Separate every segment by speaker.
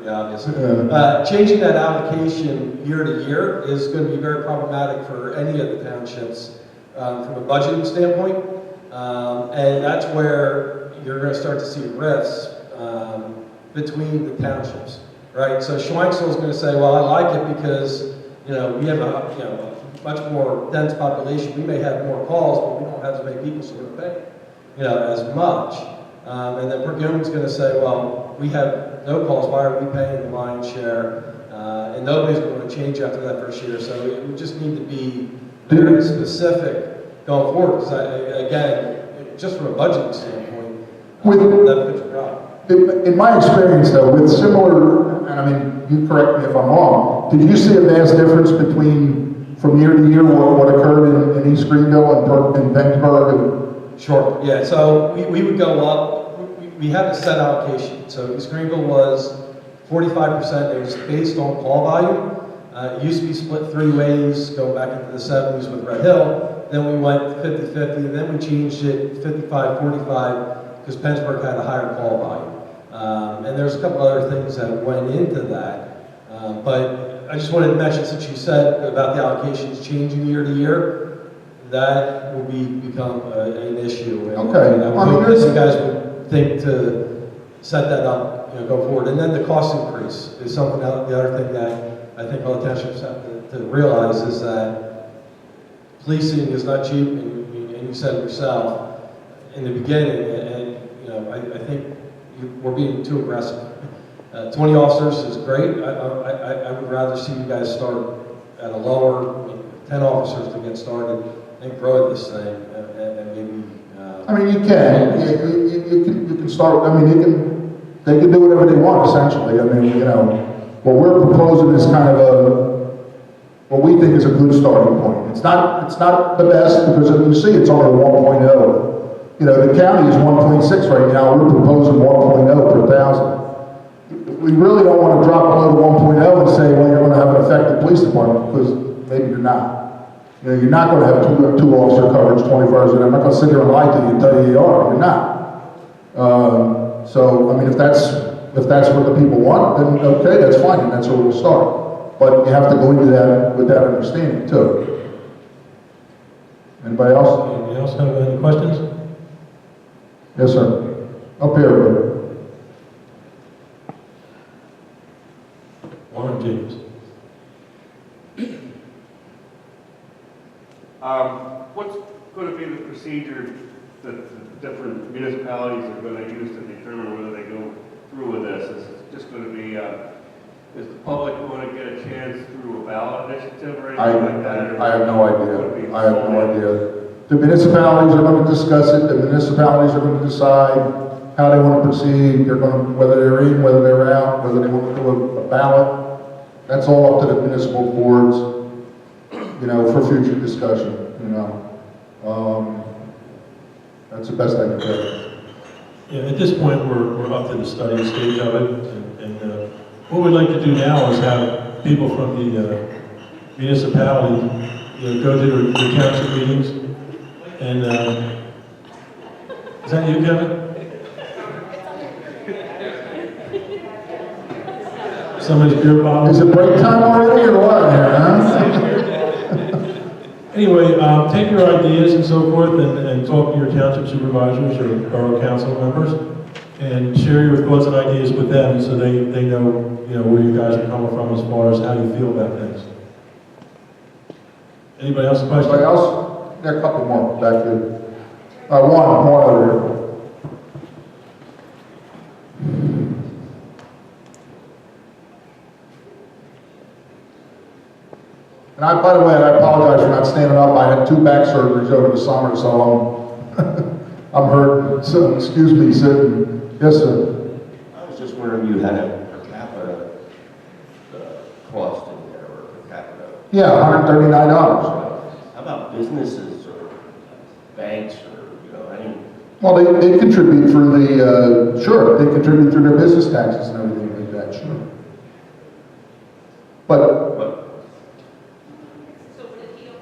Speaker 1: pretty obvious. Changing that allocation year to year is going to be very problematic for any of the townships from a budgeting standpoint. And that's where you're going to start to see rifts between the townships, right? So Schwenksville is going to say, well, I like it because, we have a much more dense population. We may have more calls, but we don't have as many people, so we're paying, as much. And then Perkiomen's going to say, well, we have no calls. Why are we paying the lion's share? And nobody's going to change after that first year. So we just need to be very specific going forward. Because again, just from a budgeting standpoint, that fits your problem.
Speaker 2: In my experience, though, with similar, and I mean, you correct me if I'm wrong, did you see a vast difference between from year to year what occurred in East Greenville and Pennsburg?
Speaker 1: Sure. Yeah. So we would go up. We had a set allocation. So East Greenville was 45%. It was based on call volume. It used to be split three ways, going back into the 70s with Red Hill. Then we went 50-50, and then we changed it 55-45 because Pennsburg had a higher call volume. And there's a couple other things that went into that. But I just wanted to mention, since you said about the allocations changing year to year, that will become an issue.
Speaker 2: Okay.
Speaker 1: And I would hope that you guys would think to set that up, go forward. And then the cost increase is something else. The other thing that I think all the townships have to realize is that policing is not cheap, and you said it yourself in the beginning. And I think we're being too aggressive. 20 officers is great. I would rather see you guys start at a lower, 10 officers to get started and grow this thing, and maybe.
Speaker 2: I mean, you can. You can start. I mean, they can do whatever they want essentially. I mean, what we're proposing is kind of what we think is a good starting point. It's not the best because you see it's only a 1.0. The county is 1.6 right now. We're proposing 1.0 per thousand. We really don't want to drop below 1.0 and say, well, you're going to have an effective police department, because maybe you're not. You're not going to have two officer coverage 24 hours a day. I'm not going to sit here and lie to you and tell you you are. You're not. So, I mean, if that's what the people want, then okay, that's fine, and that's where we'll start. But you have to go into that with that understanding too. Anybody else?
Speaker 3: Anybody else have any questions?
Speaker 2: Yes, sir. Up here.
Speaker 3: Warren James.
Speaker 4: What's going to be the procedure that the different municipalities are going to use to determine whether they go through with this? Is it just going to be, is the public going to get a chance through a ballot initiative or anything like that?
Speaker 2: I have no idea. I have no idea. The municipalities are going to discuss it. The municipalities are going to decide how they want to proceed. They're going to, whether they're in, whether they're out, whether they want to do a ballot. That's all up to the municipal boards, for future discussion, That's the best I can do.
Speaker 3: Yeah, at this point, we're up to the study stage of it, and what we'd like to do now is have people from the municipality, go to the council meetings, and is that you, Kevin? Somebody's beer bottle.
Speaker 2: Is it break time already or what here, huh?
Speaker 3: Anyway, take your ideas and so forth and talk to your township supervisors or borough council members and share your thoughts and ideas with them so they know, where you guys are coming from as far as how you feel about things. Anybody else have a question?
Speaker 2: Anybody else? Yeah, a couple more back there. One over here. And by the way, I apologize for not standing up. I had 2 back surgeries over the summer, so I'm hurt. So excuse me, sitting. Yes, sir.
Speaker 5: I was just wondering, you had a per capita cost in there, or per capita.
Speaker 2: Yeah, $139.
Speaker 5: How about businesses or banks or any?
Speaker 2: Well, they contribute through the sure. They contribute through their business taxes and everything like that. Sure. But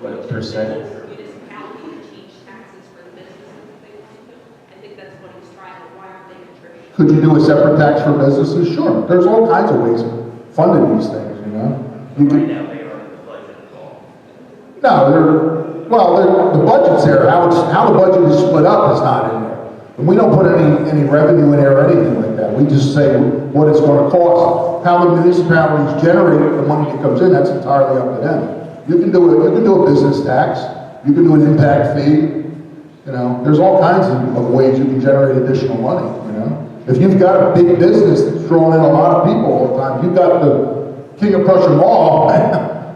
Speaker 5: What a percentage?
Speaker 6: Municipality to change taxes for the businesses if they want to. I think that's what he's trying to, why aren't they contributing
Speaker 2: Could you do a separate tax for businesses? Sure. There's all kinds of ways of funding these things, you know? You
Speaker 5: Right
Speaker 2: can,
Speaker 5: now, they are in the budget at all.
Speaker 2: no, the budget's there. How the budget is split up is not in there. And we don't put any revenue in there or anything like that. We just say what it's going to cost. How the municipalities generate the money that comes in, that's entirely up to them. You can do a business tax. You can do an impact fee. You know, there's all kinds of ways you can generate additional money, you know. If you've got a big business that's drawing in a lot of people all the time, you've got the King of Prussia Mall,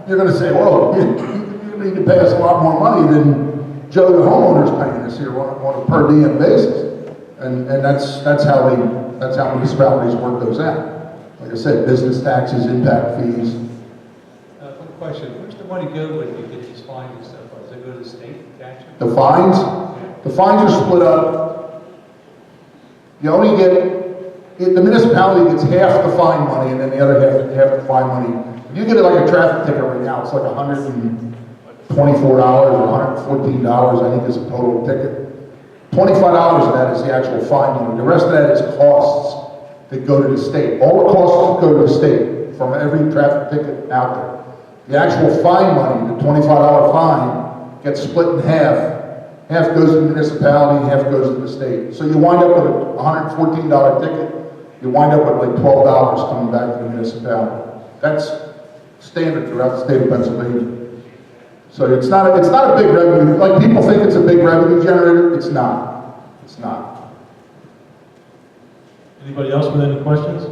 Speaker 2: you're going to say, whoa, you need to pay us a lot more money than Joe the homeowner's paying us here on a per diem basis. And that's how municipalities work those out. Like I said, business taxes, impact fees.
Speaker 6: One question, where's the money go when you get these fines and stuff? Does it go to the state tax?
Speaker 2: The fines are split up. You only get, the municipality gets half the fine money and then the other half the fine money. If you get like a traffic ticket right now, it's like $124 or $114, I think is a total ticket. $25 of that is the actual fine money. The rest of that is costs that go to the state. All the costs go to the state from every traffic ticket out there. The actual fine money, the $25 fine, gets split in half. Half goes to the municipality, half goes to the state. So you wind up with a $114 ticket. You wind up with like $12 coming back to the municipality. That's standard throughout the state of Pennsylvania. So it's not a big revenue. Like people think it's a big revenue generator. It's not. It's not.
Speaker 3: Anybody else with any questions?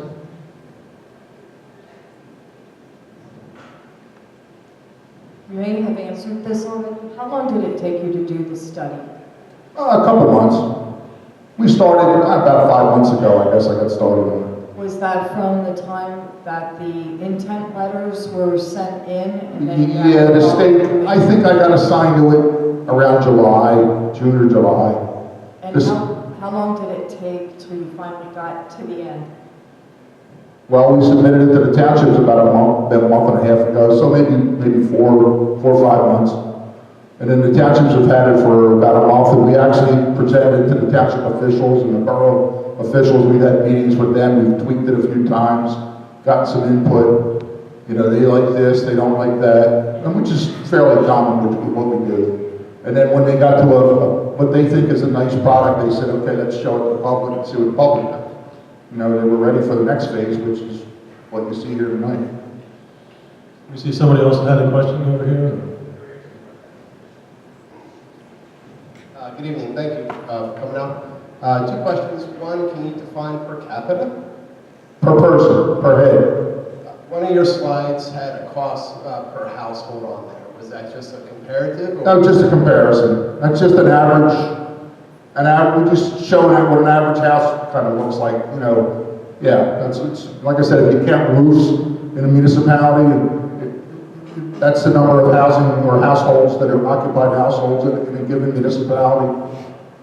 Speaker 7: You may have answered this already. How long did it take you to do the study?
Speaker 2: A couple months. We started about 5 months ago, I guess I got started on it.
Speaker 7: Was that from the time that the intent letters were sent in and then you got
Speaker 2: Yeah, the
Speaker 7: involved?
Speaker 2: state, I think I got assigned to it around July, June or July.
Speaker 7: And
Speaker 2: This-
Speaker 7: how long did it take till you finally got to the end?
Speaker 2: Well, we submitted it to the townships about a month and a half ago, so maybe four or 5 months. And then the townships have had it for about a month, and we actually presented it to the township officials and the borough officials. We've had meetings with them, we've tweaked it a few times, gotten some input. You know, they like this, they don't like that, and which is fairly common with what we do. And then when they got to what they think is a nice product, they said, okay, let's show it to the public and see what the public thinks. You know, they were ready for the next phase, which is what you see here tonight.
Speaker 3: We see somebody else had a question over here.
Speaker 8: Good evening, thank you for coming out. 2 questions. One, can you define per capita?
Speaker 2: Per person, per head.
Speaker 8: One of your slides had a cost per household on there. Was that just a comparative? Or?
Speaker 2: No, just a comparison. That's just an average, we're just showing what an average house kind of looks like, you know. Yeah, it's like I said, if you count roofs in a municipality, that's the number of housing or households that are occupied households in a given municipality.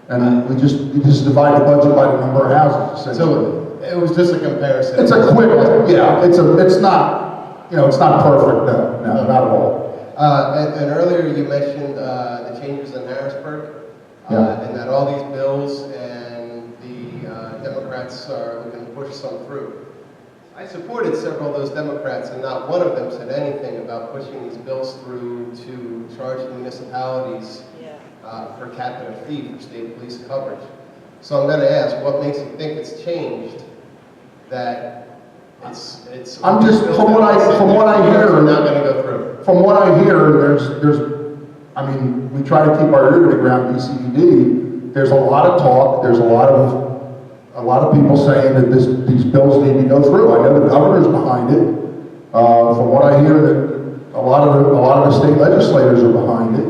Speaker 2: And you just divide the budget by the number of houses, essentially.
Speaker 8: So it was just a comparison.
Speaker 2: It's a quick, yeah, it's not, you know, it's not perfect, no, not at all.
Speaker 8: And earlier you mentioned the changes in Harrisburg,
Speaker 2: Yeah.
Speaker 8: and that all these bills and the Democrats are looking to push some through. I supported several of those Democrats, and not one of them said anything about pushing these bills through to charge the municipalities per capita fee for state police coverage. So I'm going to ask, what makes you think it's changed? That it's.
Speaker 2: I'm just, from what I hear,
Speaker 8: We're not going to go through.
Speaker 2: from what I hear, there's, I mean, we try to keep our ear to the ground, BCED. There's a lot of talk, there's a lot of people saying that these bills need to go through. I know the governor's behind it. From what I hear, that a lot of the state legislators are behind it.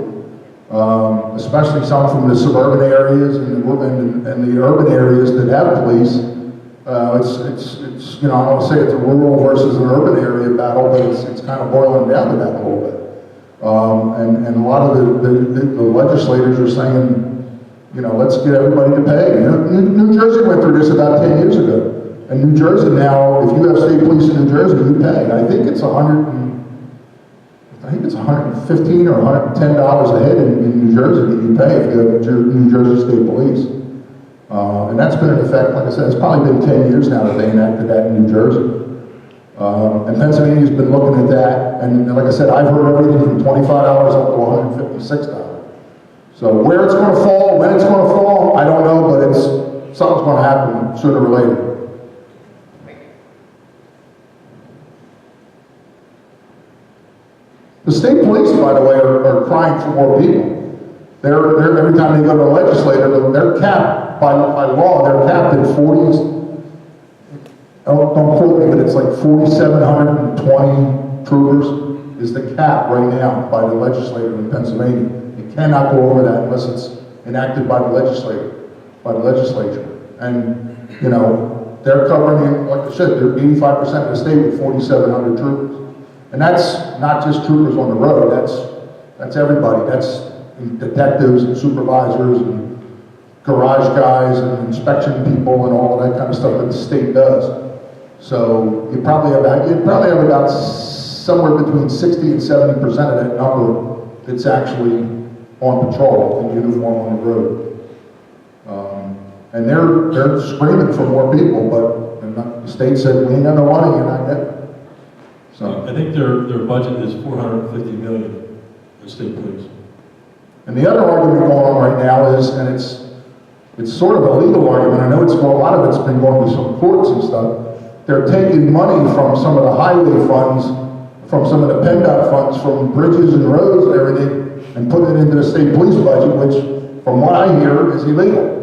Speaker 2: Especially some from the suburban areas and the urban areas that have police. It's you know, I don't want to say it's a rural versus an urban area battle, but it's kind of boiling down to that a little bit. And a lot of the legislators are saying, you know, let's get everybody to pay. You know, New Jersey went through this about 10 years ago. And New Jersey now, if you have state police in New Jersey, you pay. I think it's $115 or $110 a head in New Jersey that you pay if you have New Jersey State Police. And that's been in effect, like I said, it's probably been 10 years now that they enacted that in New Jersey. And Pennsylvania's been looking at that, and like I said, I've heard everything from $25 up to $156. So where it's going to fall, when it's going to fall, I don't know, but something's going to happen sooner or later. The state police, by the way, are crying for more people. They're every time they go to the legislature, they're capped by law. They're capped at 40. Don't quote me, but it's like 4,720 troopers is the cap right now by the legislature in Pennsylvania. You cannot go over that unless it's enacted by the legislature. And you know, they're covering, like I said, they're 85% of the state with 4,700 troopers. And that's not just troopers on the road, that's everybody. That's detectives and supervisors and garage guys and inspection people and all of that kind of stuff that the state does. So you probably have about somewhere between 60 and 70% of that number that's actually on patrol in uniform on the road. And they're screaming for more people, but the state said, we ain't got no money, you're not getting it. So,
Speaker 3: I think their budget is $450 million, the state police.
Speaker 2: and the other argument going on right now is, and it's sort of a legal argument, I know a lot of it's been going to some courts and stuff, they're taking money from some of the highway funds, from some of the PennDOT funds, from bridges and roads and everything, and putting it into the state police budget, which, from what I hear, is illegal.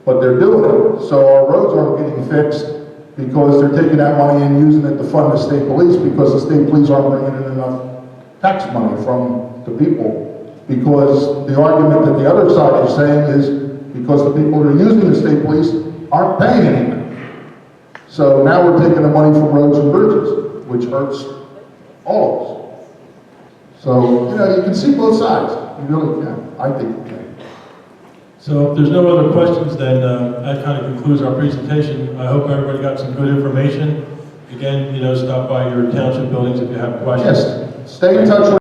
Speaker 2: But they're doing it, so our roads aren't getting fixed because they're taking that money and using it to fund the state police because the state police aren't bringing in enough tax money from the people. Because the argument that the other side is saying is because the people that are using the state police aren't paying anything. So now we're taking the money from roads and bridges, which hurts all of us. So, you know, you can see both sides. You really can. I think you can.
Speaker 3: So if there's no other questions, then that kind of concludes our presentation. I hope everybody got some good information. Again, you know, stop by your township buildings if you have questions.
Speaker 2: Yes, stay in touch with